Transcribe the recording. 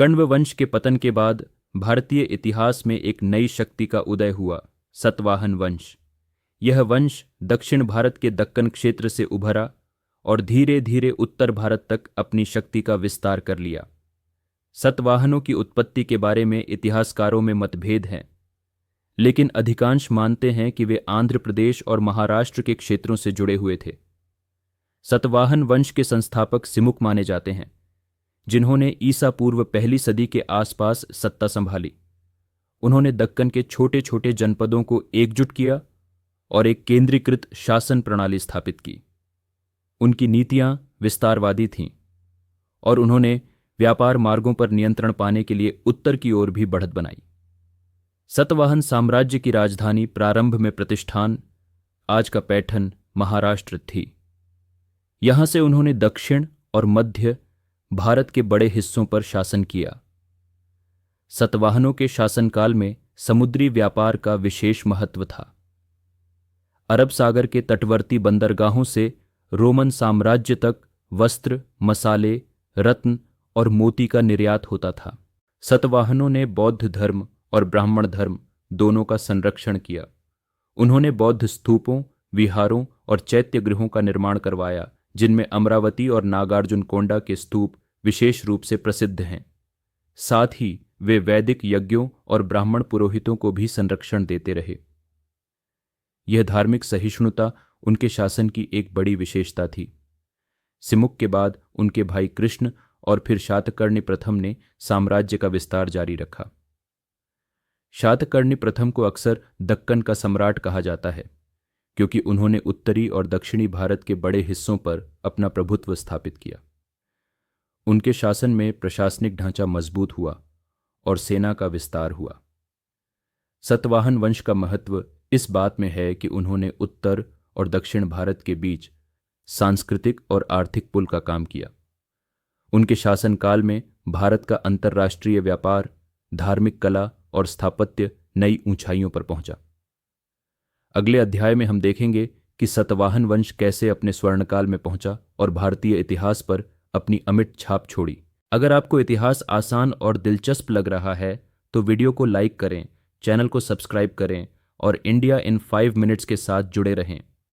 कण्व वंश के पतन के बाद भारतीय इतिहास में एक नई शक्ति का उदय हुआ, सतवाहन वंश। यह वंश दक्षिण भारत के दक्कन क्षेत्र से उभरा और धीरे धीरे उत्तर भारत तक अपनी शक्ति का विस्तार कर लिया। सतवाहनों की उत्पत्ति के बारे में इतिहासकारों में मतभेद हैं, लेकिन अधिकांश मानते हैं कि वे आंध्र प्रदेश और महाराष्ट्र के क्षेत्रों से जुड़े हुए थे। सतवाहन वंश के संस्थापक सिमुक माने जाते हैं, जिन्होंने ईसा पूर्व पहली सदी के आसपास सत्ता संभाली। उन्होंने दक्कन के छोटे छोटे जनपदों को एकजुट किया और एक केंद्रीकृत शासन प्रणाली स्थापित की। उनकी नीतियां विस्तारवादी थीं और उन्होंने व्यापार मार्गों पर नियंत्रण पाने के लिए उत्तर की ओर भी बढ़त बनाई। सतवाहन साम्राज्य की राजधानी प्रारंभ में प्रतिष्ठान, आज का पैठन, महाराष्ट्र थी। यहां से उन्होंने दक्षिण और मध्य भारत के बड़े हिस्सों पर शासन किया। सतवाहनों के शासनकाल में समुद्री व्यापार का विशेष महत्व था। अरब सागर के तटवर्ती बंदरगाहों से रोमन साम्राज्य तक वस्त्र, मसाले, रत्न और मोती का निर्यात होता था। सतवाहनों ने बौद्ध धर्म और ब्राह्मण धर्म दोनों का संरक्षण किया। उन्होंने बौद्ध स्तूपों, विहारों और चैत्य गृहों का निर्माण करवाया, जिनमें अमरावती और नागार्जुन कोंडा के स्तूप विशेष रूप से प्रसिद्ध हैं। साथ ही वे वैदिक यज्ञों और ब्राह्मण पुरोहितों को भी संरक्षण देते रहे। यह धार्मिक सहिष्णुता उनके शासन की एक बड़ी विशेषता थी। सिमुक के बाद उनके भाई कृष्ण और फिर शातकर्णी प्रथम ने साम्राज्य का विस्तार जारी रखा। शातकर्णी प्रथम को अक्सर दक्कन का सम्राट कहा जाता है, क्योंकि उन्होंने उत्तरी और दक्षिणी भारत के बड़े हिस्सों पर अपना प्रभुत्व स्थापित किया। उनके शासन में प्रशासनिक ढांचा मजबूत हुआ और सेना का विस्तार हुआ। सतवाहन वंश का महत्व इस बात में है कि उन्होंने उत्तर और दक्षिण भारत के बीच सांस्कृतिक और आर्थिक पुल का काम किया। उनके शासनकाल में भारत का अंतर्राष्ट्रीय व्यापार, धार्मिक कला और स्थापत्य नई ऊंचाइयों पर पहुंचा। अगले अध्याय में हम देखेंगे कि सतवाहन वंश कैसे अपने स्वर्णकाल में पहुंचा और भारतीय इतिहास पर अपनी अमिट छाप छोड़ी। अगर आपको इतिहास आसान और दिलचस्प लग रहा है तो वीडियो को लाइक करें, चैनल को सब्सक्राइब करें और इंडिया इन 5 मिनट्स के साथ जुड़े रहें।